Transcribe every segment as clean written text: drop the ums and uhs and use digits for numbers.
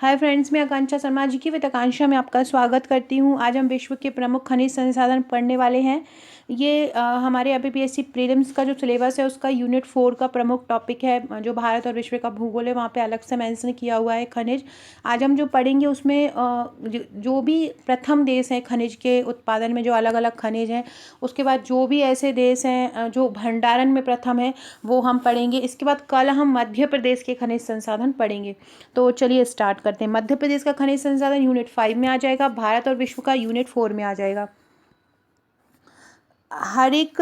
Hi friends, मैं आकांक्षा शर्मा जी की with आकांक्षा में आपका स्वागत करती हूँ। आज हम विश्व के प्रमुख खनिज संसाधन पढ़ने वाले हैं। ये हमारे एपीपीएससी प्रीलिम्स का जो सिलेबस है उसका यूनिट 4 का प्रमुख टॉपिक है। जो भारत और विश्व का भूगोल है वहाँ पे अलग से मेंशन किया हुआ है खनिज। आज हम जो पढ़ेंगे उसमें जो भी प्रथम देश हैं खनिज के उत्पादन में, जो अलग अलग खनिज हैं, उसके बाद जो भी ऐसे देश हैं जो भंडारण में प्रथम है वो हम पढ़ेंगे। इसके बाद कल हम मध्य प्रदेश के खनिज संसाधन पढ़ेंगे। तो चलिए स्टार्ट करते हैं। मध्य प्रदेश का खनिज संसाधन यूनिट 5 में आ जाएगा, भारत और विश्व का यूनिट 4 में आ जाएगा। हर एक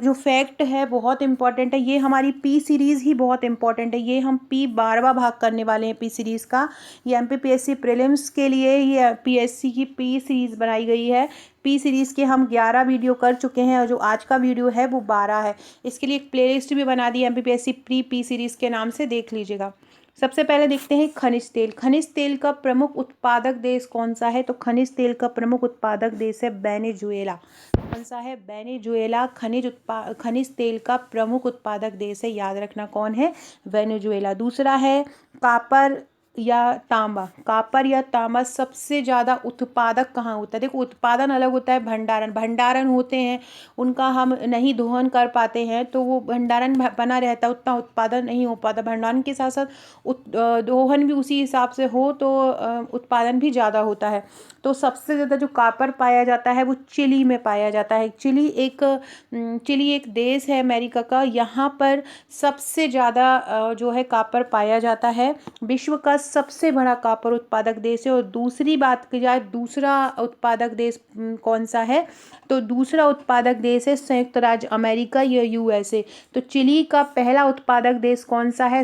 जो फैक्ट है बहुत इंपॉर्टेंट है। ये हमारी पी सीरीज़ ही बहुत इंपॉर्टेंट है। ये हम पी 12वां भाग करने वाले हैं पी सीरीज़ का। ये एमपीपीएससी प्रीलिम्स के लिए ये पीएससी की पी सीरीज़ बनाई गई है। पी सीरीज़ के हम 11 वीडियो कर चुके हैं और जो आज का वीडियो है वो 12 है। इसके लिए एक प्लेलिस्ट भी बना दी है एमपीपीएससी पी सीरीज़ के नाम से, देख लीजिएगा। सबसे पहले देखते हैं खनिज तेल। खनिज तेल का प्रमुख उत्पादक देश कौन सा है? तो खनिज तेल का प्रमुख उत्पादक देश है वेनेजुएला। कौन सा है? वेनेजुएला खनिज तेल का प्रमुख उत्पादक देश है, याद रखना कौन है? वेनेजुएला। दूसरा है कापर या तांबा। कापर या तांबा सबसे ज़्यादा उत्पादक कहाँ होता है? देखो, उत्पादन अलग होता है, भंडारण होते हैं, उनका हम नहीं दोहन कर पाते हैं तो वो भंडारण बना रहता है, उतना उत्पादन नहीं हो पाता। भंडारण के साथ साथ दोहन भी उसी हिसाब से हो तो उत्पादन भी ज़्यादा होता है। तो सबसे ज़्यादा जो कापर पाया जाता है वो चिली में पाया जाता है। चिली एक देश है अमेरिका का। यहाँ पर सबसे ज़्यादा जो है कापर पाया जाता है। विश्व का सबसे बड़ा कापर उत्पादक देश है। और दूसरी बात की जाए, दूसरा उत्पादक देश कौन सा है? तो दूसरा उत्पादक देश है संयुक्त राज्य अमेरिका या यूएसए। तो चिली का पहला उत्पादक देश कौन सा है?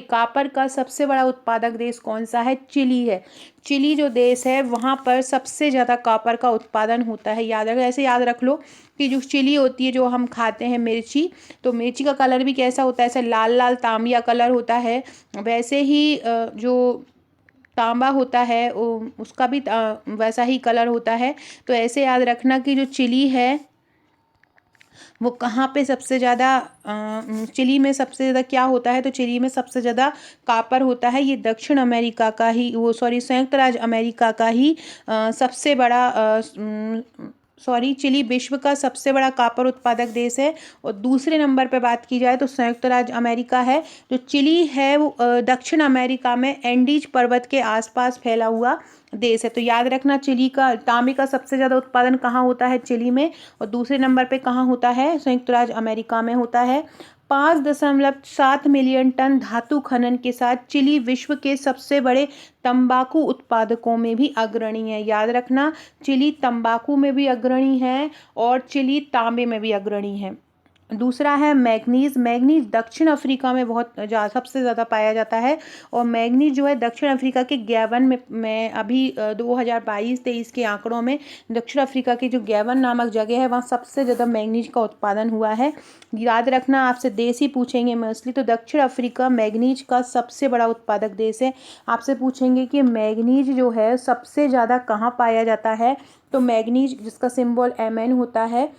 कापर का सबसे बड़ा उत्पादक देश कौन सा है? चिली है। चिली जो देश है वहाँ पर सबसे ज़्यादा कापर का उत्पादन होता है। ऐसे याद रख लो कि जो चिली होती है, जो हम खाते हैं मिर्ची, तो मिर्ची का कलर भी कैसा होता है? ऐसे लाल लाल तांबिया कलर होता है। वैसे ही जो तांबा होता है उसका भी वैसा ही कलर होता है। तो ऐसे याद रखना कि जो चिली है वो कहाँ पे सबसे ज़्यादा चिली में सबसे ज़्यादा क्या होता है? तो चिली में सबसे ज़्यादा कापर होता है। ये दक्षिण अमेरिका का ही संयुक्त राज्य अमेरिका का ही सबसे बड़ा चिली विश्व का सबसे बड़ा कापर उत्पादक देश है। और दूसरे नंबर पे बात की जाए तो संयुक्त राज्य अमेरिका है। जो चिली है वो दक्षिण अमेरिका में एंडीज पर्वत के आसपास फैला हुआ देश है। तो याद रखना, चिली का तांबे का सबसे ज़्यादा उत्पादन कहाँ होता है? चिली में। और दूसरे नंबर पे कहाँ होता है? संयुक्त राज्य अमेरिका में होता है। 5.7 मिलियन टन धातु खनन के साथ चिली विश्व के सबसे बड़े तंबाकू उत्पादकों में भी अग्रणी है। याद रखना, चिली तंबाकू में भी अग्रणी है और चिली तांबे में भी अग्रणी है। दूसरा है मैग्नीज। मैग्नीज दक्षिण अफ्रीका में सबसे ज़्यादा पाया जाता है। और मैग्नीज जो है दक्षिण अफ्रीका के गैबन में अभी 2022-23 के आंकड़ों में दक्षिण अफ्रीका की जो गैबन नामक जगह है वहाँ सबसे ज़्यादा मैग्नीज का उत्पादन हुआ है। याद रखना, आपसे देश ही पूछेंगे मोस्टली, तो दक्षिण अफ्रीका मैग्नीज का सबसे बड़ा उत्पादक देश है। आपसे पूछेंगे कि मैग्नीज जो है सबसे ज़्यादा कहाँ पाया जाता है? तो मैग्नीज जिसका सिंबल Mn होता है,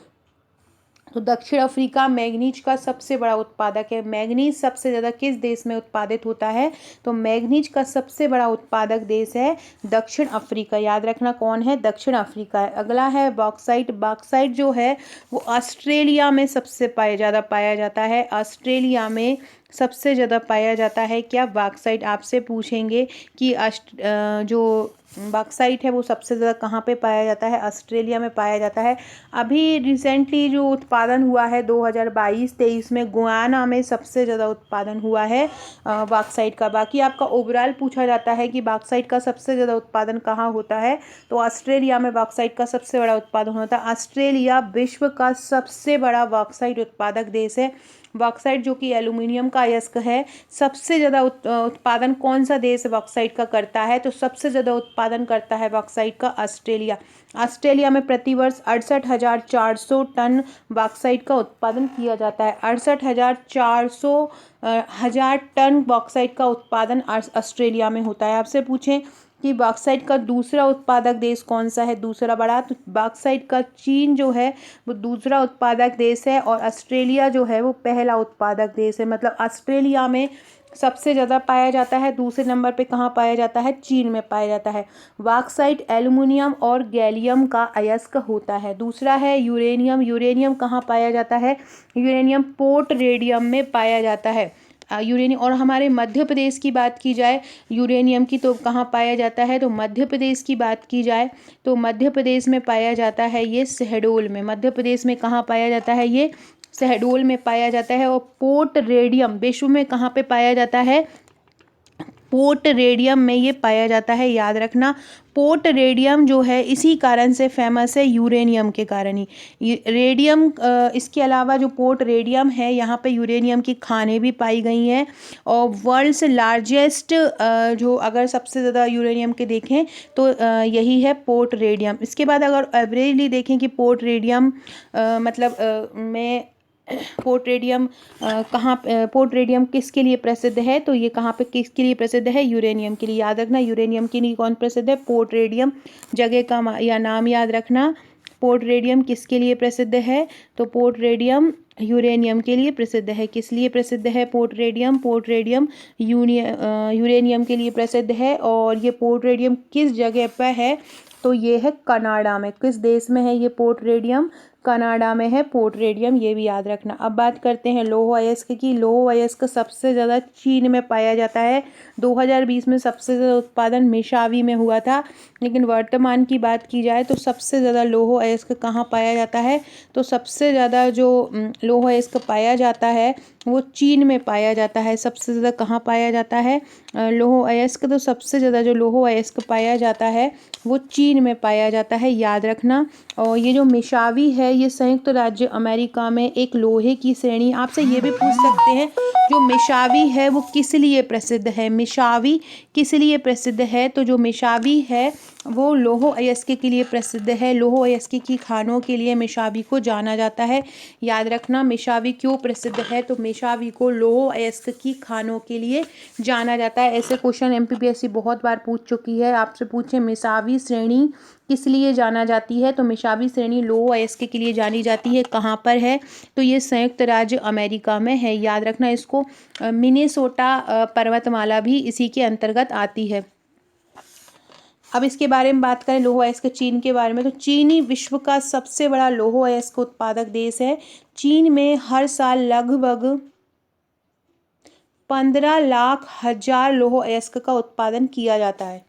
तो दक्षिण अफ्रीका मैग्नीज का सबसे बड़ा उत्पादक है। मैग्नीज सबसे ज़्यादा किस देश में उत्पादित होता है? तो मैग्नीज का सबसे बड़ा उत्पादक देश है दक्षिण अफ्रीका। याद रखना कौन है? दक्षिण अफ्रीका है। अगला है बॉक्साइट। बॉक्साइट जो है वो ऑस्ट्रेलिया में सबसे ज़्यादा पाया जाता है। ऑस्ट्रेलिया में सबसे ज़्यादा पाया जाता है क्या? बॉक्साइट। आपसे पूछेंगे कि जो बॉक्साइट है वो सबसे ज़्यादा कहाँ पे पाया जाता है? ऑस्ट्रेलिया में पाया जाता है। अभी रिसेंटली जो उत्पादन हुआ है 2022-23 में गुयाना में सबसे ज़्यादा उत्पादन हुआ है बॉक्साइट का। बाकी आपका ओवरऑल पूछा जाता है कि बॉक्साइट का सबसे ज़्यादा उत्पादन कहाँ होता है? तो ऑस्ट्रेलिया में बॉक्साइट का सबसे बड़ा उत्पादन होता है। ऑस्ट्रेलिया विश्व का सबसे बड़ा बॉक्साइट उत्पादक देश है। बॉक्साइट जो कि एल्यूमिनियम का अयस्क है। सबसे ज़्यादा उत्पादन कौन सा देश बॉक्साइट का करता है? तो सबसे ज़्यादा उत्पादन करता है बॉक्साइट का ऑस्ट्रेलिया। ऑस्ट्रेलिया में प्रतिवर्ष 68,400 टन बॉक्साइट का उत्पादन किया जाता है। 68,400 टन बॉक्साइट का उत्पादन ऑस्ट्रेलिया में होता है। आपसे पूछें कि बॉक्साइट का दूसरा उत्पादक देश कौन सा है, दूसरा बड़ा, तो बॉक्साइट का चीन जो है वो दूसरा उत्पादक देश है और ऑस्ट्रेलिया जो है वो पहला उत्पादक देश है। मतलब ऑस्ट्रेलिया में सबसे ज़्यादा पाया जाता है, दूसरे नंबर पे कहाँ पाया जाता है, चीन में पाया जाता है। बॉक्साइट एल्युमिनियम और गैलियम का अयस्क होता है। दूसरा है यूरेनियम। यूरेनियम कहाँ पाया जाता है, यूरेनियम पोर्ट रेडियम में पाया जाता है यूरेनियम। और हमारे मध्य प्रदेश की बात की जाए यूरेनियम की, तो कहाँ पाया जाता है, तो मध्य प्रदेश की बात की जाए तो मध्य प्रदेश में पाया जाता है ये शहडोल में। मध्य प्रदेश में कहाँ पाया जाता है, ये शहडोल में पाया जाता है। और पोर्ट रेडियम विश्व में कहाँ पे पाया जाता है, पोर्ट रेडियम में ये पाया जाता है, याद रखना। पोर्ट रेडियम जो है इसी कारण से फेमस है, यूरेनियम के कारण ही। रेडियम इसके अलावा जो पोर्ट रेडियम है यहाँ पे यूरेनियम की खानें भी पाई गई हैं। और वर्ल्ड्स लार्जेस्ट जो अगर सबसे ज़्यादा यूरेनियम के देखें तो यही है पोर्ट रेडियम। इसके बाद अगर एवरेजली देखें कि पोर्ट रेडियम में पोर्ट रेडियम पोर्ट रेडियम किसके लिए प्रसिद्ध है, तो ये कहाँ पे किसके लिए प्रसिद्ध है, यूरेनियम के लिए। याद रखना यूरेनियम के लिए कौन प्रसिद्ध है, पोर्ट रेडियम। जगह का या नाम याद रखना। पोर्ट रेडियम किसके लिए प्रसिद्ध है, तो पोर्ट रेडियम यूरेनियम के लिए प्रसिद्ध है। किस लिए प्रसिद्ध है port radium, port radium uranium के लिए प्रसिद्ध है। और ये पोर्ट रेडियम किस जगह पर है, तो ये है कनाडा में। किस देश में है ये पोर्ट रेडियम, कनाडा में है पोर्ट रेडियम, ये भी याद रखना। अब बात करते हैं लौह अयस्क की। लौह अयस्क सबसे ज़्यादा चीन में पाया जाता है। 2020 में सबसे ज़्यादा उत्पादन मेशावी में हुआ था, लेकिन वर्तमान की बात की जाए तो सबसे ज़्यादा लौह अयस्क कहाँ पाया जाता है, तो सबसे ज़्यादा जो लौह अयस्क पाया जाता है वो चीन में पाया जाता है। सबसे ज़्यादा कहाँ पाया जाता है लौह अयस्क, तो सबसे ज़्यादा जो लौह अयस्क पाया जाता है वो चीन में पाया जाता है, याद रखना। और ये जो मेशावी है ये संयुक्त राज्य अमेरिका में एक लोहे की श्रेणी। आपसे ये भी पूछ सकते हैं जो मेशावी है वो किस लिए प्रसिद्ध है, मेशावी किस लिए प्रसिद्ध है, तो जो मेशावी है वो लौह अयस्क के लिए प्रसिद्ध है। लौह अयस्क की खानों के लिए मेशावी को जाना जाता है, याद रखना। मेशावी क्यों प्रसिद्ध है, तो मेशावी को लौह अयस्क की खानों के लिए जाना जाता है। ऐसे क्वेश्चन एमपीपीएससी बहुत बार पूछ चुकी है। आपसे पूछे मेशावी श्रेणी किस लिए जाना जाती है, तो मेशावी श्रेणी लौह अयस्क के लिए जानी जाती है। कहाँ पर है, तो ये संयुक्त राज्य अमेरिका में है, याद रखना इसको। मिनेसोटा पर्वतमाला भी इसी के अंतर्गत आती है। अब इसके बारे में बात करें लौह अयस्क चीन के बारे में, तो चीन ही विश्व का सबसे बड़ा लौह अयस्क उत्पादक देश है। चीन में हर साल लगभग 15 लाख हजार लौह अयस्क का उत्पादन किया जाता है।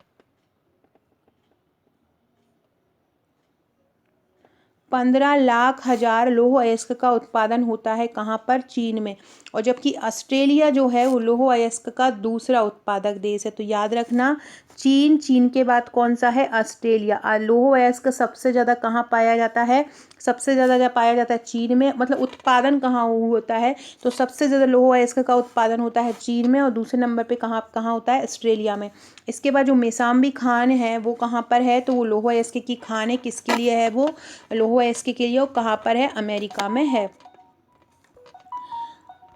15 लाख हजार लौह अयस्क का उत्पादन होता है, कहाँ पर, चीन में। और जबकि ऑस्ट्रेलिया जो है वो लौह अयस्क का दूसरा उत्पादक देश है। तो याद रखना चीन के बाद कौन सा है, ऑस्ट्रेलिया। लौह अयस्क सबसे ज़्यादा कहाँ पाया जाता है, सबसे ज़्यादा जब पाया जाता है चीन में। मतलब उत्पादन कहाँ होता है, तो सबसे ज़्यादा लौह अयस्क का उत्पादन होता है चीन में और दूसरे नंबर पे कहाँ कहाँ होता है, ऑस्ट्रेलिया में। इसके बाद जो मेसाम्बी खान है वो कहाँ पर है, तो वो लौह अयस्क की खान है। किसके लिए है वो, लौह अयस्क के लिए। वो कहाँ पर है, अमेरिका में है।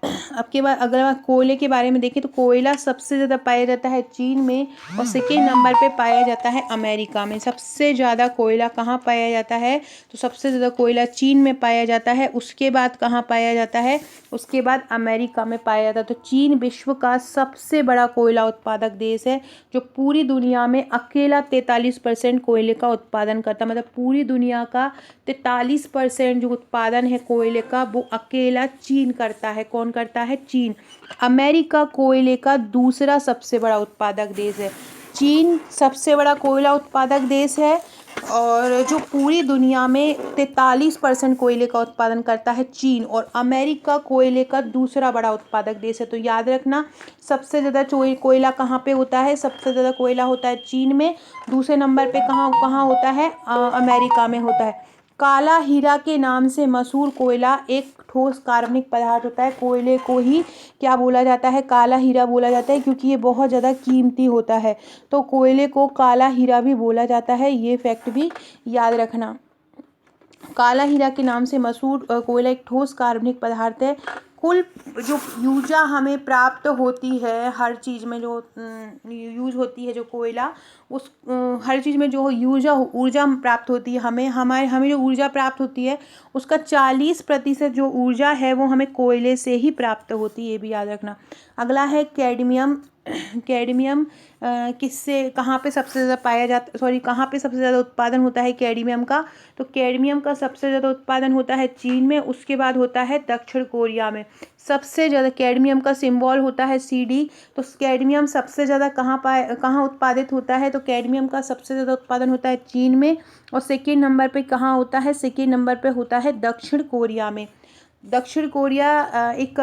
अब के बाद अगर कोयले के बारे में देखें तो कोयला सबसे ज़्यादा पाया जाता है चीन में और सेकेंड नंबर पे पाया जाता है अमेरिका में। सबसे ज़्यादा कोयला कहाँ पाया जाता है, तो सबसे ज़्यादा कोयला चीन में पाया जाता है। उसके बाद कहाँ पाया जाता है, उसके बाद अमेरिका में पाया जाता है। तो चीन विश्व का सबसे बड़ा कोयला उत्पादक देश है, जो पूरी दुनिया में अकेला 43% कोयले का उत्पादन करता है। मतलब पूरी दुनिया का 43% जो उत्पादन है कोयले का वो अकेला चीन करता है। कौन करता है, चीन। अमेरिका कोयले का दूसरा सबसे बड़ा उत्पादक देश है। चीन सबसे बड़ा कोयला उत्पादक देश है और जो पूरी दुनिया में 43% कोयले का उत्पादन करता है चीन, और अमेरिका कोयले का दूसरा बड़ा उत्पादक देश है। तो याद रखना सबसे ज़्यादा कोयला कहाँ पे होता है, सबसे ज़्यादा कोयला होता है चीन में। दूसरे नंबर पे कहाँ कहाँ होता है, अमेरिका में होता है। काला हीरा के नाम से मशहूर कोयला एक ठोस कार्बनिक पदार्थ होता है। कोयले को ही क्या बोला जाता है, काला हीरा बोला जाता है, क्योंकि ये बहुत ज़्यादा कीमती होता है। तो कोयले को काला हीरा भी बोला जाता है, ये फैक्ट भी याद रखना। काला हीरा के नाम से मशहूर कोयला एक ठोस कार्बनिक पदार्थ है। कुल जो ऊर्जा हमें प्राप्त होती है, हर चीज़ में जो यूज़ होती है जो कोयला, उस हर चीज़ में जो ऊर्जा ऊर्जा प्राप्त होती है हमें जो ऊर्जा प्राप्त होती है उसका 40% जो ऊर्जा है वो हमें कोयले से ही प्राप्त होती है, ये भी याद रखना। अगला है कैडमियम। कैडमियम किससे कहाँ पे सबसे ज़्यादा पाया जाता, सॉरी कहाँ पे सबसे ज़्यादा उत्पादन होता है कैडमियम का? तो कैडमियम का सबसे ज़्यादा उत्पादन होता है चीन में, उसके बाद होता है दक्षिण कोरिया में। सबसे ज़्यादा कैडमियम का सिंबल होता है CD। तो कैडमियम सबसे ज़्यादा कहाँ उत्पादित होता है? तो कैडमियम का सबसे ज़्यादा उत्पादन होता है चीन में। और सेकेंड नंबर पे कहाँ होता है? सेकेंड नंबर पे होता है दक्षिण कोरिया में। दक्षिण कोरिया एक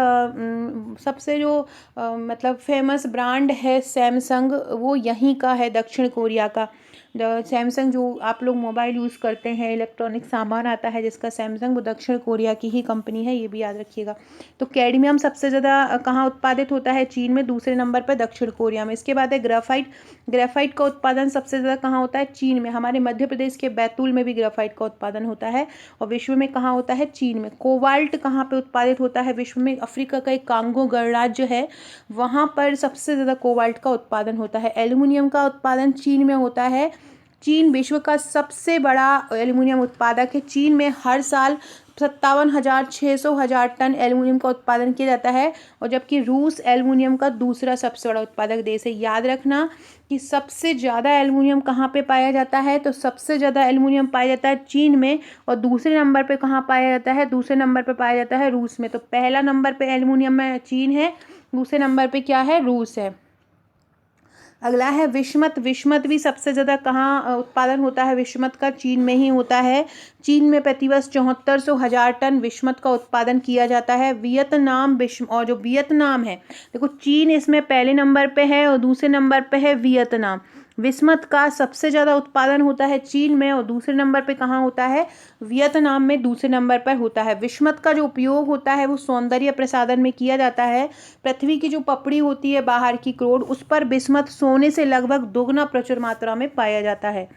सबसे जो मतलब फेमस ब्रांड है सैमसंग, वो यहीं का है, दक्षिण कोरिया का। सैमसंग जो आप लोग मोबाइल यूज़ करते हैं, इलेक्ट्रॉनिक सामान आता है जिसका सैमसंग, वो दक्षिण कोरिया की ही कंपनी है, ये भी याद रखिएगा। तो कैडमियम सबसे ज़्यादा कहाँ उत्पादित होता है? चीन में, दूसरे नंबर पर दक्षिण कोरिया में। इसके बाद है ग्राफाइट। ग्राफाइट का उत्पादन सबसे ज़्यादा कहाँ होता है? चीन में। हमारे मध्य प्रदेश के बैतूल में भी ग्राफाइट का उत्पादन होता है। और विश्व में कहाँ होता है? चीन में। कोबाल्ट कहाँ पे उत्पादित होता है विश्व में? अफ्रीका का एक कांगो गणराज्य है, वहाँ पर सबसे ज़्यादा कोबाल्ट का उत्पादन होता है। एल्युमिनियम का उत्पादन चीन में होता है। चीन विश्व का सबसे बड़ा एल्युमिनियम उत्पादक है। चीन में हर साल 57,600 टन एल्युमिनियम का उत्पादन किया जाता है। और जबकि रूस एल्युमिनियम का दूसरा सबसे बड़ा उत्पादक देश है। याद रखना कि सबसे ज़्यादा एल्युमिनियम कहाँ पे पाया जाता है? तो सबसे ज़्यादा एल्युमिनियम पाया जाता है चीन में। और दूसरे नंबर पे कहाँ पाया जाता है? दूसरे नंबर पे पाया जाता है रूस में। तो पहला नंबर पे एल्युमिनियम में चीन है, दूसरे नंबर पे क्या है? रूस है। अगला है विस्मत। विस्मत भी सबसे ज़्यादा कहाँ उत्पादन होता है? विस्मत का चीन में ही होता है। चीन में प्रतिवर्ष 74,000 टन विस्मत का उत्पादन किया जाता है। वियतनाम और जो वियतनाम है, देखो चीन इसमें पहले नंबर पे है और दूसरे नंबर पे है वियतनाम। विस्मत का सबसे ज़्यादा उत्पादन होता है चीन में और दूसरे नंबर पे कहाँ होता है? वियतनाम में दूसरे नंबर पर होता है। विस्मत का जो उपयोग होता है वो सौंदर्य प्रसाधन में किया जाता है। पृथ्वी की जो पपड़ी होती है बाहर की क्रोड, उस पर बिस्मत सोने से लगभग दोगुना प्रचुर मात्रा में पाया जाता है।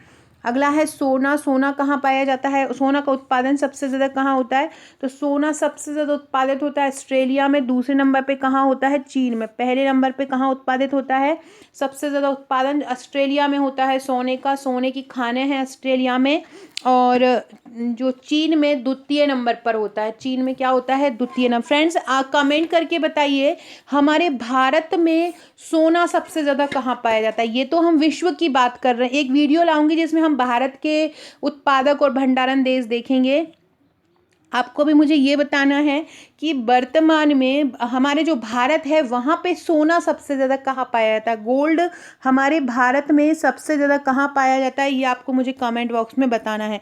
अगला है सोना। सोना कहाँ पाया जाता है? सोना का उत्पादन सबसे ज़्यादा कहाँ होता है? तो सोना सबसे ज़्यादा उत्पादित होता है ऑस्ट्रेलिया में, दूसरे नंबर पे कहाँ होता है? चीन में। पहले नंबर पे कहाँ उत्पादित होता है? सबसे ज़्यादा उत्पादन ऑस्ट्रेलिया में होता है सोने का। सोने की खानें हैं ऑस्ट्रेलिया में। और जो चीन में द्वितीय नंबर पर होता है। चीन में क्या होता है? द्वितीय नंबर। फ्रेंड्स कमेंट करके बताइए हमारे भारत में सोना सबसे ज़्यादा कहाँ पाया जाता है? ये तो हम विश्व की बात कर रहे हैं। एक वीडियो लाऊंगी जिसमें हम भारत के उत्पादक और भंडारण देश देखेंगे। आपको भी मुझे ये बताना है कि वर्तमान में हमारे जो भारत है वहाँ पे सोना सबसे ज़्यादा कहाँ पाया जाता है? गोल्ड हमारे भारत में सबसे ज़्यादा कहाँ पाया जाता है, ये आपको मुझे कमेंट बॉक्स में बताना है।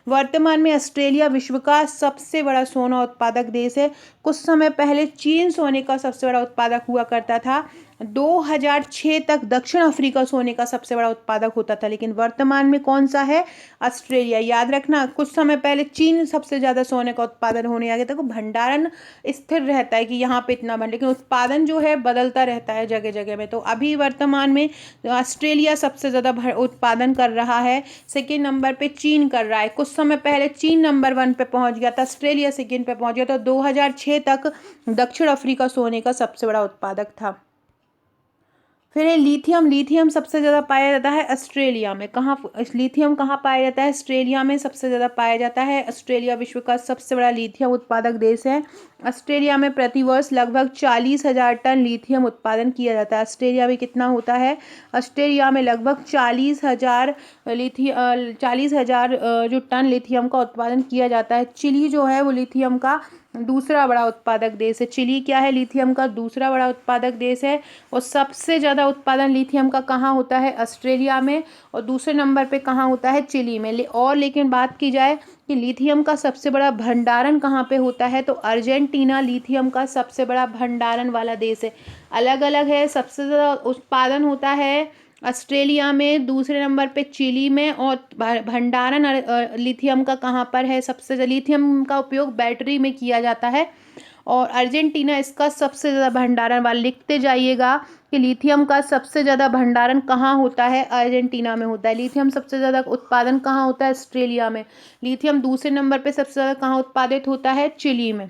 वर्तमान में ऑस्ट्रेलिया विश्व का सबसे बड़ा सोना उत्पादक देश है। कुछ समय पहले चीन सोने का सबसे बड़ा उत्पादक हुआ करता था। 2006 तक दक्षिण अफ्रीका सोने का सबसे बड़ा उत्पादक होता था, लेकिन वर्तमान में कौन सा है? ऑस्ट्रेलिया। याद रखना कुछ समय पहले चीन सबसे ज़्यादा सोने का उत्पादन होने आ गया था। भंडारण स्थिर रहता है कि यहाँ पे इतना लेकिन उत्पादन जो है बदलता रहता है जगह जगह में। तो अभी वर्तमान में ऑस्ट्रेलिया सबसे ज़्यादा उत्पादन कर रहा है, सेकेंड नंबर पे चीन कर रहा है। कुछ समय पहले चीन नंबर 1 पे पहुँच गया था, ऑस्ट्रेलिया सेकेंड पे पहुँच गया था। 2006 तक दक्षिण अफ्रीका सोने का सबसे बड़ा उत्पादक था। फिर है लिथियम। लिथियम सबसे ज़्यादा पाया जाता है ऑस्ट्रेलिया में। लिथियम कहाँ पाया जाता है? ऑस्ट्रेलिया में सबसे ज़्यादा पाया जाता है। ऑस्ट्रेलिया विश्व का सबसे बड़ा लिथियम उत्पादक देश है। ऑस्ट्रेलिया में प्रतिवर्ष लगभग 40,000 टन लिथियम उत्पादन किया जाता है। ऑस्ट्रेलिया में कितना होता है? ऑस्ट्रेलिया में लगभग 40,000 जो टन लिथियम का उत्पादन किया जाता है। चिली जो है वो लिथियम का दूसरा बड़ा उत्पादक देश है। चिली क्या है? लिथियम का दूसरा बड़ा उत्पादक देश है। और सबसे ज़्यादा उत्पादन लिथियम का कहाँ होता है? ऑस्ट्रेलिया में। और दूसरे नंबर पे कहाँ होता है? चिली में। लेकिन बात की जाए कि लिथियम का सबसे बड़ा भंडारण कहाँ पे होता है, तो अर्जेंटीना लिथियम का सबसे बड़ा भंडारण वाला देश है। अलग अलग है। सबसे ज़्यादा उत्पादन होता है ऑस्ट्रेलिया में, दूसरे नंबर पे चिली में। और भंडारण लिथियम का कहाँ पर है? सबसे ज़्यादा लिथियम का उपयोग बैटरी में किया जाता है। और अर्जेंटीना इसका सबसे ज़्यादा भंडारण वाला। लिखते जाइएगा कि लिथियम का सबसे ज़्यादा भंडारण कहाँ होता है? अर्जेंटीना में होता है। लिथियम सबसे ज़्यादा उत्पादन कहाँ होता है? ऑस्ट्रेलिया में। लिथियम दूसरे नंबर पे सबसे ज़्यादा कहाँ उत्पादित होता है? चिली में।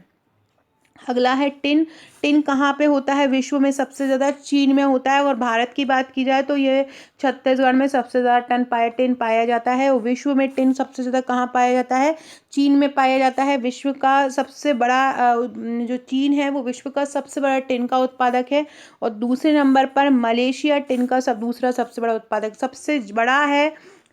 अगला है टिन। टिन कहाँ पे होता है विश्व में सबसे ज़्यादा? चीन में होता है। और भारत की बात की जाए तो ये छत्तीसगढ़ में सबसे ज़्यादा टिन पाया जाता है। और विश्व में टिन सबसे ज़्यादा कहाँ पाया जाता है? चीन में पाया जाता है। विश्व का सबसे बड़ा जो चीन है वो विश्व का सबसे बड़ा टिन का उत्पादक है। और दूसरे नंबर पर मलेशिया टिन का दूसरा सबसे बड़ा उत्पादक।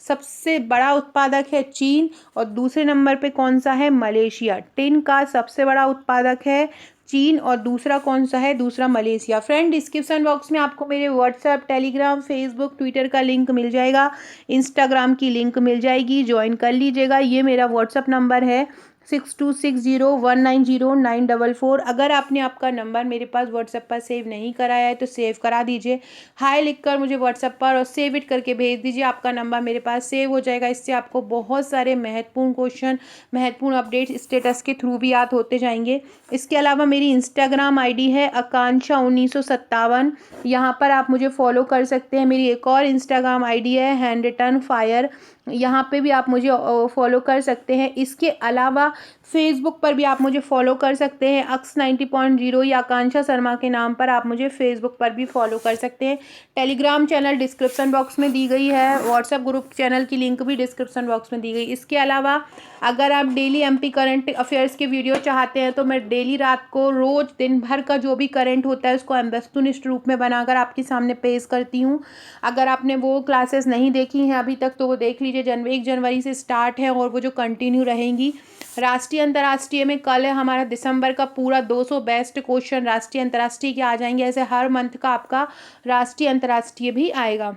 सबसे बड़ा उत्पादक है चीन और दूसरे नंबर पे कौन सा है? मलेशिया। टिन का सबसे बड़ा उत्पादक है चीन और दूसरा कौन सा है? दूसरा मलेशिया। फ्रेंड, डिस्क्रिप्शन बॉक्स में आपको मेरे व्हाट्सएप, टेलीग्राम, फेसबुक, ट्विटर का लिंक मिल जाएगा, इंस्टाग्राम की लिंक मिल जाएगी, ज्वाइन कर लीजिएगा। ये मेरा व्हाट्सएप नंबर है 6260190944। अगर आपने आपका नंबर मेरे पास व्हाट्सएप पर सेव नहीं कराया है तो सेव करा दीजिए। हाय लिखकर मुझे व्हाट्सएप पर और सेव इट करके भेज दीजिए, आपका नंबर मेरे पास सेव हो जाएगा। इससे आपको बहुत सारे महत्वपूर्ण क्वेश्चन, महत्वपूर्ण अपडेट स्टेटस के थ्रू भी याद होते जाएंगे। इसके अलावा मेरी इंस्टाग्राम आईडी है आकांक्षा 1957, यहाँ पर आप मुझे फॉलो कर सकते हैं। मेरी एक और इंस्टाग्राम आईडी है हैंड रिटन फायर, यहाँ पे भी आप मुझे फॉलो कर सकते हैं। इसके अलावा फेसबुक पर भी आप मुझे फॉलो कर सकते हैं, अक्स 90.0 या आकांक्षा शर्मा के नाम पर आप मुझे फेसबुक पर भी फॉलो कर सकते हैं। टेलीग्राम चैनल डिस्क्रिप्शन बॉक्स में दी गई है, व्हाट्सएप ग्रुप चैनल की लिंक भी डिस्क्रिप्शन बॉक्स में दी गई। इसके अलावा अगर आप डेली एमपी करंट अफेयर्स के वीडियो चाहते हैं तो मैं डेली रात को रोज़ दिन भर का जो भी करंट होता है उसको वस्तुनिष्ठ रूप में बनाकर आपके सामने पेश करती हूँ। अगर आपने वो क्लासेस नहीं देखी हैं अभी तक तो वो देख लीजिए। 1 जनवरी से स्टार्ट है और वो जो कंटिन्यू रहेंगी। राष्ट्रीय अंतर्राष्ट्रीय में कल है हमारा दिसंबर का पूरा 200 बेस्ट क्वेश्चन राष्ट्रीय अंतर्राष्ट्रीय के आ जाएंगे। ऐसे हर मंथ का आपका राष्ट्रीय अंतर्राष्ट्रीय भी आएगा।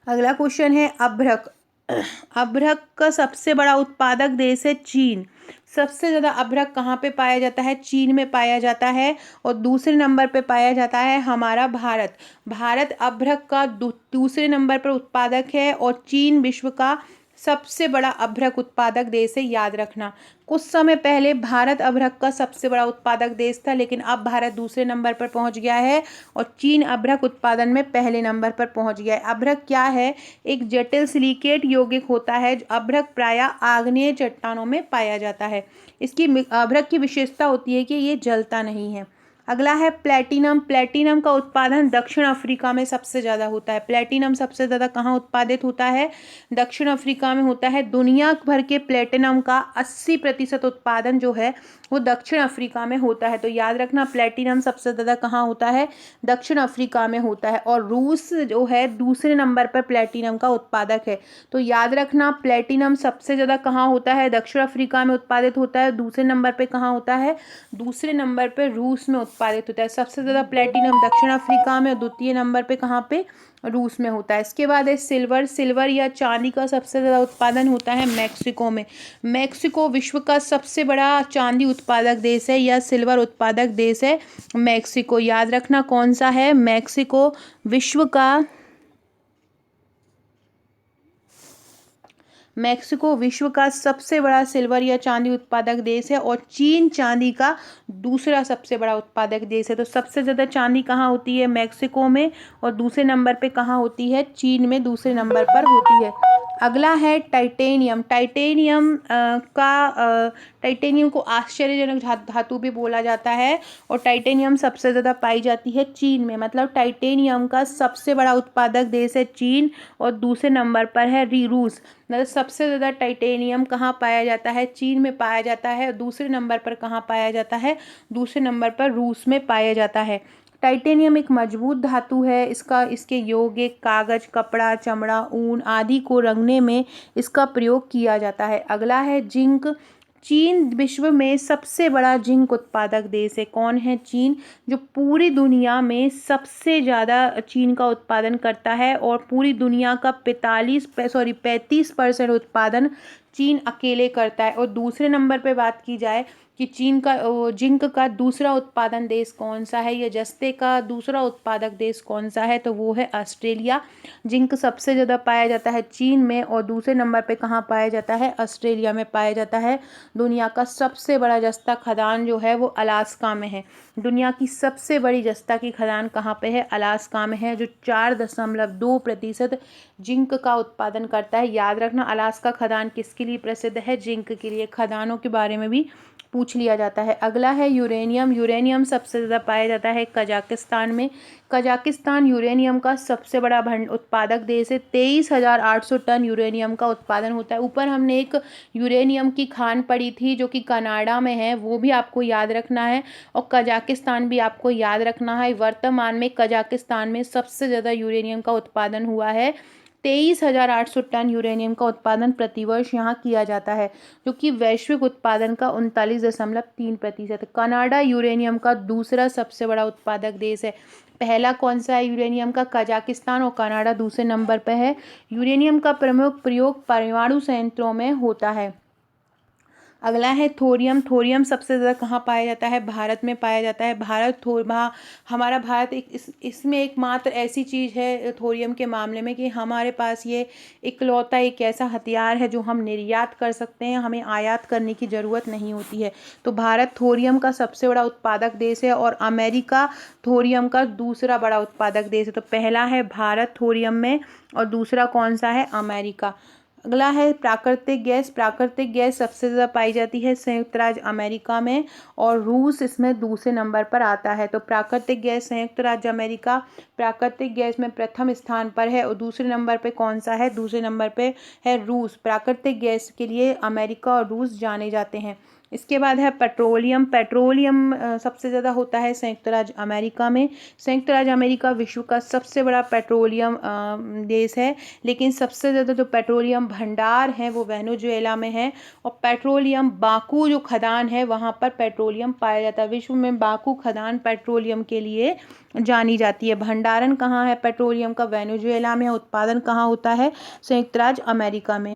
अगला क्वेश्चन है अभ्रक। अभ्रक का सबसे बड़ा उत्पादक देश है चीन। सबसे ज़्यादा अभ्रक कहाँ पे पाया जाता है? चीन में पाया जाता है। और दूसरे नंबर पे पाया जाता है हमारा भारत। भारत अभ्रक का दूसरे नंबर पर उत्पादक है और चीन विश्व का सबसे बड़ा अभ्रक उत्पादक देश है, याद रखना। कुछ समय पहले भारत अभ्रक का सबसे बड़ा उत्पादक देश था, लेकिन अब भारत दूसरे नंबर पर पहुंच गया है और चीन अभ्रक उत्पादन में पहले नंबर पर पहुंच गया है। अभ्रक क्या है? एक जटिल सिलिकेट यौगिक होता है। अभ्रक प्रायः आग्नेय चट्टानों में पाया जाता है। इसकी अभ्रक की विशेषता होती है कि ये जलता नहीं है। अगला है प्लैटिनम। प्लैटिनम का उत्पादन दक्षिण अफ्रीका में सबसे ज़्यादा होता है। प्लैटिनम सबसे ज़्यादा कहाँ उत्पादित होता है? दक्षिण अफ्रीका में होता है। दुनिया भर के प्लैटिनम का 80% उत्पादन जो है वो दक्षिण अफ्रीका में होता है। तो याद रखना प्लैटिनम सबसे ज़्यादा कहाँ होता है? दक्षिण अफ्रीका में होता है। और रूस जो है दूसरे नंबर पर प्लैटिनम का उत्पादक है। तो याद रखना प्लैटिनम सबसे ज़्यादा कहाँ होता है? दक्षिण अफ्रीका में उत्पादित होता है। दूसरे नंबर पे कहाँ होता है? दूसरे नंबर पे रूस में उत्पादित होता है। सबसे ज़्यादा प्लैटिनम दक्षिण अफ्रीका में और द्वितीय नंबर पे कहाँ पे? रूस में होता है। इसके बाद है सिल्वर। सिल्वर या चांदी का सबसे ज़्यादा उत्पादन होता है मैक्सिको में। मैक्सिको विश्व का सबसे बड़ा चांदी उत्पादक देश है या सिल्वर उत्पादक देश है मैक्सिको। याद रखना कौन सा है? मैक्सिको विश्व का सबसे बड़ा सिल्वर या चांदी उत्पादक देश है और चीन चांदी का दूसरा सबसे बड़ा उत्पादक देश है। तो सबसे ज़्यादा चांदी कहाँ होती है? मैक्सिको में। और दूसरे नंबर पे कहाँ होती है? चीन में दूसरे नंबर पर होती है। अगला है टाइटेनियम। टाइटेनियम को आश्चर्यजनक धातु भी बोला जाता है और टाइटेनियम सबसे ज़्यादा पाई जाती है चीन में। मतलब टाइटेनियम का सबसे बड़ा उत्पादक देश है चीन और दूसरे नंबर पर है रूस। मतलब सबसे ज़्यादा टाइटेनियम कहाँ पाया जाता है? चीन में पाया जाता है। दूसरे नंबर पर कहाँ पाया जाता है? दूसरे नंबर पर रूस में पाया जाता है। टाइटेनियम एक मजबूत धातु है। इसके यौगिक कागज, कपड़ा, चमड़ा, ऊन आदि को रंगने में इसका प्रयोग किया जाता है। अगला है जिंक। चीन विश्व में सबसे बड़ा जिंक उत्पादक देश है। कौन है? चीन, जो पूरी दुनिया में सबसे ज़्यादा चीन का उत्पादन करता है और पूरी दुनिया का 35% उत्पादन चीन अकेले करता है। और दूसरे नंबर पे बात की जाए कि जिंक का दूसरा उत्पादन देश कौन सा है या जस्ते का दूसरा उत्पादक देश कौन सा है? तो वो है ऑस्ट्रेलिया। जिंक सबसे ज़्यादा पाया जाता है चीन में और दूसरे नंबर पे कहाँ पाया जाता है? ऑस्ट्रेलिया में पाया जाता है। दुनिया का सबसे बड़ा जस्ता खदान जो है वो अलास्का में है। दुनिया की सबसे बड़ी जस्ता की खदान कहाँ पे है? अलास्का में है, जो 4.2% जिंक का उत्पादन करता है। याद रखना अलास्का खदान किसके लिए प्रसिद्ध है? जिंक के लिए। खदानों के बारे में भी पूछ लिया जाता है। अगला है यूरेनियम। यूरेनियम सबसे ज़्यादा पाया जाता है कजाकिस्तान में। कजाकिस्तान यूरेनियम का सबसे बड़ा उत्पादक देश है। 23,800 टन यूरेनियम का उत्पादन होता है। ऊपर हमने एक यूरेनियम की खान पड़ी थी जो कि कनाडा में है, वो भी आपको याद रखना है, और कजाकिस्तान भी आपको याद रखना है। वर्तमान में कजाकिस्तान में सबसे ज़्यादा यूरेनियम का उत्पादन हुआ है। 23,800 टन यूरेनियम का उत्पादन प्रतिवर्ष यहाँ किया जाता है, जो कि वैश्विक उत्पादन का 39.3%। कनाडा यूरेनियम का दूसरा सबसे बड़ा उत्पादक देश है। पहला कौन सा है यूरेनियम का? कजाकिस्तान, और कनाडा दूसरे नंबर पर है। यूरेनियम का प्रमुख प्रयोग परमाणु संयंत्रों में होता है। अगला है थोरियम। थोरियम सबसे ज़्यादा कहाँ पाया जाता है? भारत में पाया जाता है। हमारा भारत इसमें एकमात्र ऐसी चीज़ है थोरियम के मामले में कि हमारे पास ये इकलौता एक ऐसा हथियार है जो हम निर्यात कर सकते हैं, हमें आयात करने की ज़रूरत नहीं होती है। तो भारत थोरियम का सबसे बड़ा उत्पादक देश है, और अमेरिका थोरियम का दूसरा बड़ा उत्पादक देश है। तो पहला है भारत थोरियम में, और दूसरा कौन सा है? अमेरिका। अगला है प्राकृतिक गैस। प्राकृतिक गैस सबसे ज़्यादा पाई जाती है संयुक्त राज्य अमेरिका में, और रूस इसमें दूसरे नंबर पर आता है। तो प्राकृतिक गैस संयुक्त राज्य अमेरिका प्राकृतिक गैस में प्रथम स्थान पर है, और दूसरे नंबर पे कौन सा है? दूसरे नंबर पे है रूस। प्राकृतिक गैस के लिए अमेरिका और रूस जाने जाते हैं। इसके बाद है पेट्रोलियम। पेट्रोलियम सबसे ज़्यादा होता है संयुक्त राज्य अमेरिका में। संयुक्त राज्य अमेरिका विश्व का सबसे बड़ा पेट्रोलियम देश है, लेकिन सबसे ज़्यादा जो पेट्रोलियम भंडार है वो वेनेजुएला में है, और पेट्रोलियम बाकू जो खदान है वहाँ पर पेट्रोलियम पाया जाता है। विश्व में बाकू खदान पेट्रोलियम के लिए जानी जाती है। भंडारण कहाँ है पेट्रोलियम का? वेनेजुएला में। उत्पादन कहाँ होता है? संयुक्त राज्य अमेरिका में।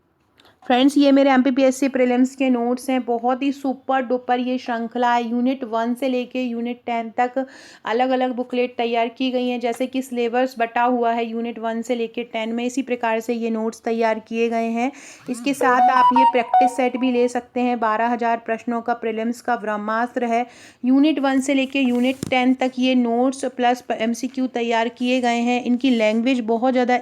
फ्रेंड्स, ये मेरे एमपीपीएससी प्रीलिम्स के नोट्स हैं। बहुत ही सुपर डुपर ये श्रृंखला है। यूनिट 1 से लेके यूनिट 10 तक अलग अलग बुकलेट तैयार की गई हैं। जैसे कि सिलेबस बटा हुआ है यूनिट 1 से लेके 10 में, इसी प्रकार से ये नोट्स तैयार किए गए हैं। इसके साथ आप ये प्रैक्टिस सेट भी ले सकते हैं। 12,000 प्रश्नों का प्रीलिम्स का ब्रह्मास्त्र है। यूनिट 1 से लेके यूनिट 10 तक ये नोट्स प्लस एमसीक्यू तैयार किए गए हैं। इनकी लैंग्वेज बहुत ज़्यादा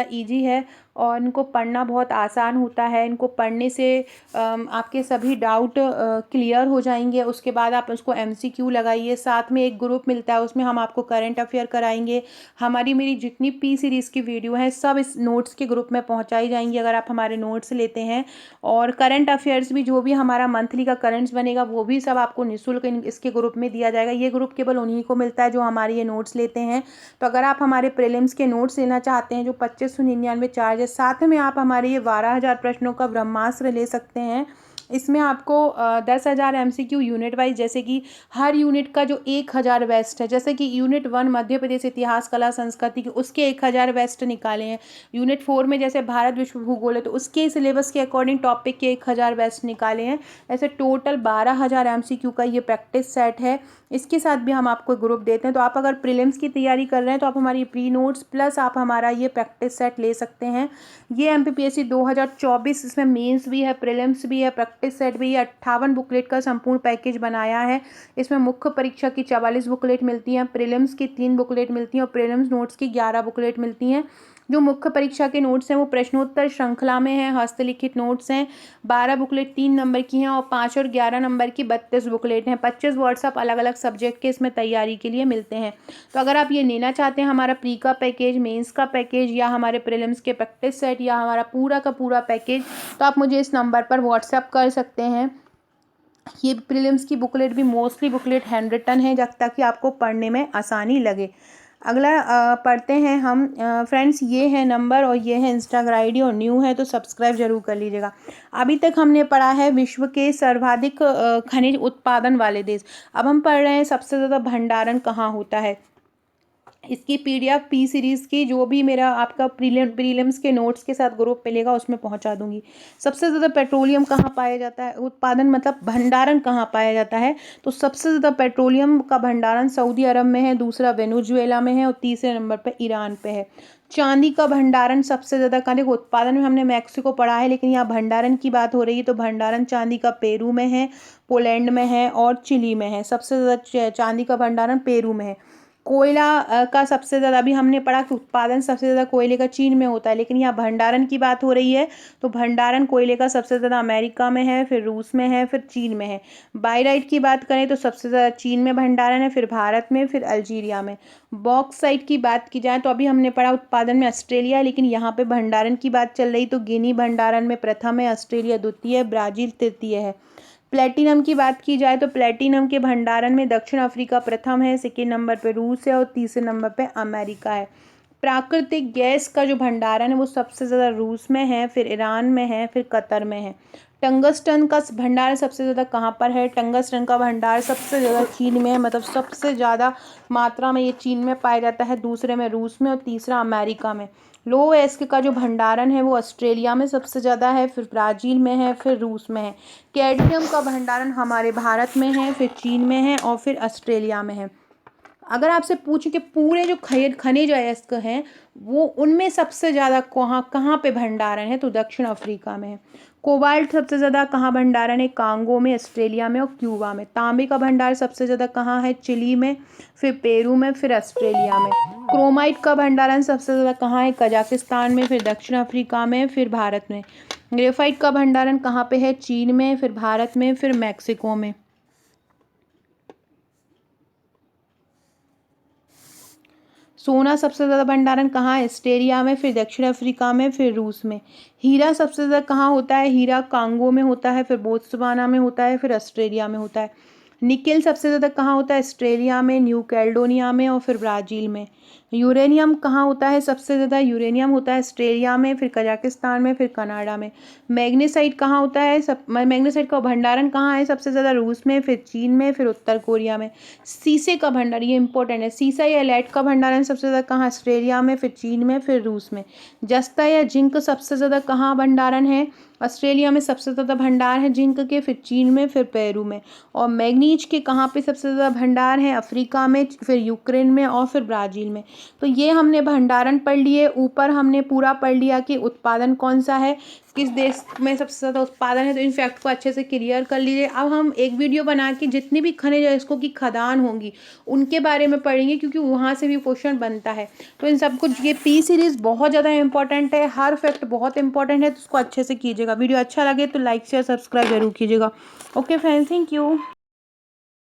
ईजी है, और इनको पढ़ना बहुत आसान होता है। इनको पढ़ने से आपके सभी डाउट क्लियर हो जाएंगे। उसके बाद आप उसको एमसीक्यू लगाइए। साथ में एक ग्रुप मिलता है, उसमें हम आपको करंट अफेयर कराएंगे। मेरी जितनी पी सीरीज़ की वीडियो हैं सब इस नोट्स के ग्रुप में पहुंचाई जाएंगी अगर आप हमारे नोट्स लेते हैं। और करंट अफेयर्स भी, जो भी हमारा मंथली का करंट्स बनेगा वो भी सब आपको निःशुल्क इसके ग्रुप में दिया जाएगा। ये ग्रुप केवल उन्हीं को मिलता है जो हमारे ये नोट्स लेते हैं। तो अगर आप हमारे प्रीलिम्स के नोट्स लेना चाहते हैं जो 2599 चार्ज है, साथ में आप हमारे ये 12,000 प्रश्नों का ब्रह्मास्त्र ले सकते हैं। इसमें आपको 10,000 एमसीक्यू यूनिट वाइज, जैसे कि हर यूनिट का जो 1,000 वेस्ट है, जैसे कि यूनिट 1 मध्य प्रदेश इतिहास कला संस्कृति की, उसके 1,000 वेस्ट निकाले हैं। यूनिट 4 में जैसे भारत विश्व भूगोल है तो उसके सिलेबस के अकॉर्डिंग टॉपिक के 1,000 वेस्ट निकाले हैं। ऐसे टोटल 12,000 एमसीक्यू का ये प्रैक्टिस सेट है। इसके साथ भी हम आपको ग्रुप देते हैं। तो आप अगर प्रीलिम्स की तैयारी कर रहे हैं तो आप हमारी प्री नोट्स प्लस आप हमारा ये प्रैक्टिस सेट ले सकते हैं। ये एमपीपीएससी 2024, इसमें मेंस भी है, प्रीलिम्स भी है, प्रैक्टिस सेट भी है। 58 बुकलेट का संपूर्ण पैकेज बनाया है। इसमें मुख्य परीक्षा की 44 बुकलेट मिलती हैं, प्रीलिम्स की 3 बुकलेट मिलती हैं, और प्रीलिम्स नोट्स की 11 बुकलेट मिलती हैं। जो मुख्य परीक्षा के नोट्स हैं वो प्रश्नोत्तर श्रृंखला में है, हस्तलिखित नोट्स हैं। 12 बुकलेट 3 नंबर की हैं, और 5 और 11 नंबर की 32 बुकलेट हैं। 25 व्हाट्सअप अलग अलग सब्जेक्ट के इसमें तैयारी के लिए मिलते हैं। तो अगर आप ये लेना चाहते हैं हमारा प्री का पैकेज, मेंस का पैकेज, या हमारे प्रीलिम्स के प्रैक्टिस सेट, या हमारा पूरा का पूरा पैकेज, तो आप मुझे इस नंबर पर व्हाट्सअप कर सकते हैं। ये प्रीलिम्स की बुकलेट भी मोस्टली बुकलेट हैंड रिटन है, जब ताकि आपको पढ़ने में आसानी लगे। अगला पढ़ते हैं हम। फ्रेंड्स, ये है नंबर और ये है इंस्टाग्राम आईडी, और न्यू है तो सब्सक्राइब जरूर कर लीजिएगा। अभी तक हमने पढ़ा है विश्व के सर्वाधिक खनिज उत्पादन वाले देश। अब हम पढ़ रहे हैं सबसे ज़्यादा भंडारण कहाँ होता है। इसकी पीडीएफ पी सीरीज़ की जो भी मेरा आपका प्रीलिम्स के नोट्स के साथ ग्रुप मिलेगा उसमें पहुंचा दूंगी। सबसे ज़्यादा पेट्रोलियम कहाँ पाया जाता है, उत्पादन मतलब भंडारण कहाँ पाया जाता है, तो सबसे ज़्यादा पेट्रोलियम का भंडारण सऊदी अरब में है, दूसरा वेनेजुएला में है, और तीसरे नंबर पर ईरान पे है। चांदी का भंडारण सबसे ज़्यादा कहाँ, देखो उत्पादन में हमने मैक्सिको पढ़ा है, लेकिन यहाँ भंडारण की बात हो रही है तो भंडारण चांदी का पेरू में है, पोलैंड में है, और चिली में है। सबसे ज़्यादा चांदी का भंडारण पेरू में है। कोयला का सबसे ज़्यादा, अभी हमने पढ़ा कि उत्पादन सबसे ज़्यादा कोयले का चीन में होता है, लेकिन यहाँ भंडारण की बात हो रही है, तो भंडारण कोयले का सबसे ज़्यादा अमेरिका में है, फिर रूस में है, फिर चीन में है। बाइराइट की बात करें तो सबसे ज़्यादा चीन में भंडारण है, फिर भारत में, फिर अल्जीरिया में। बॉक्साइट की बात की जाए तो अभी हमने पढ़ा उत्पादन में ऑस्ट्रेलिया है, लेकिन यहाँ पे भंडारण की बात चल रही, तो गिनी भंडारण में प्रथम है, ऑस्ट्रेलिया द्वितीय है, ब्राज़ील तृतीय है। प्लेटिनम की बात की जाए तो प्लेटिनम के भंडारण में दक्षिण अफ्रीका प्रथम है, सेकेंड नंबर पे रूस है और तीसरे नंबर पे अमेरिका है। प्राकृतिक गैस का जो भंडारण है वो सबसे ज़्यादा रूस में है, फिर ईरान में है, फिर कतर में है। टंगस्टन का भंडार सबसे ज़्यादा कहाँ पर है? टंगस्टन का भंडार सबसे ज़्यादा चीन में है, मतलब सबसे ज़्यादा मात्रा में ये चीन में पाया जाता है, दूसरे में रूस में और तीसरा अमेरिका में। लो एस्क का जो भंडारण है वो ऑस्ट्रेलिया में सबसे ज़्यादा है, फिर ब्राज़ील में है, फिर रूस में है। कैडमियम का भंडारण हमारे भारत में है, फिर चीन में है और फिर ऑस्ट्रेलिया में है। अगर आपसे पूछे कि पूरे जो खनिज अयस्क हैं वो उनमें सबसे ज़्यादा कहाँ कहाँ पे भंडारण है, तो दक्षिण अफ्रीका में है। कोबाल्ट सबसे ज़्यादा कहाँ भंडारण है? कांगो में, ऑस्ट्रेलिया में और क्यूबा में। तांबे का भंडार सबसे ज़्यादा कहाँ है? चिली में, फिर पेरू में, फिर ऑस्ट्रेलिया में। क्रोमाइट का भंडारण सबसे ज़्यादा कहाँ है? कजाकिस्तान में, फिर दक्षिण अफ्रीका में, फिर भारत में। ग्रेफाइट का भंडारण कहाँ पे है? चीन में, फिर भारत में, फिर मैक्सिको में। सोना सबसे ज़्यादा भंडारण कहाँ है? ऑस्ट्रेलिया में, फिर दक्षिण अफ्रीका में, फिर रूस में। हीरा सबसे ज़्यादा कहाँ होता है? हीरा कांगो में होता है, फिर बोत्सवाना में होता है, फिर ऑस्ट्रेलिया में होता है। निकेल सबसे ज़्यादा कहाँ होता है? ऑस्ट्रेलिया में, न्यू कैलेडोनिया में और फिर ब्राज़ील में। यूरेनियम कहाँ होता है सबसे ज़्यादा? यूरेनियम होता है ऑस्ट्रेलिया में, फिर कजाकिस्तान में, फिर कनाडा में। मैग्नीसाइट कहाँ होता है? मैग्नीसाइट का भंडारण कहाँ है सबसे ज़्यादा? रूस में, फिर चीन में, फिर उत्तर कोरिया में। सीसे का भंडार, ये इंपॉर्टेंट है, सीसा या लेड का भंडारण सबसे ज़्यादा कहाँ? ऑस्ट्रेलिया में, फिर चीन में, फिर रूस में। जस्ता या जिंक सबसे ज़्यादा कहाँ भंडारण है? ऑस्ट्रेलिया में सबसे ज़्यादा भंडार है जिंक के, फिर चीन में, फिर पेरू में। और मैग्नीज के कहाँ पे सबसे ज़्यादा भंडार है? अफ्रीका में, फिर यूक्रेन में और फिर ब्राज़ील में। तो ये हमने भंडारण पढ़ लिए। ऊपर हमने पूरा पढ़ लिया कि उत्पादन कौन सा है, किस देश में सबसे ज़्यादा उत्पादन है, तो इन फैक्ट को अच्छे से क्लियर कर लीजिए। अब हम एक वीडियो बना के जितनी भी खनिज अयस्कों की खदान होंगी उनके बारे में पढ़ेंगे, क्योंकि वहाँ से भी क्वेश्चन बनता है। तो इन सब कुछ, ये पी सीरीज़ बहुत ज़्यादा इंपॉर्टेंट है, हर फैक्ट बहुत इंपॉर्टेंट है, तो उसको अच्छे से कीजिएगा। वीडियो अच्छा लगे तो लाइक शेयर सब्सक्राइब जरूर कीजिएगा। Okay friends, thank you.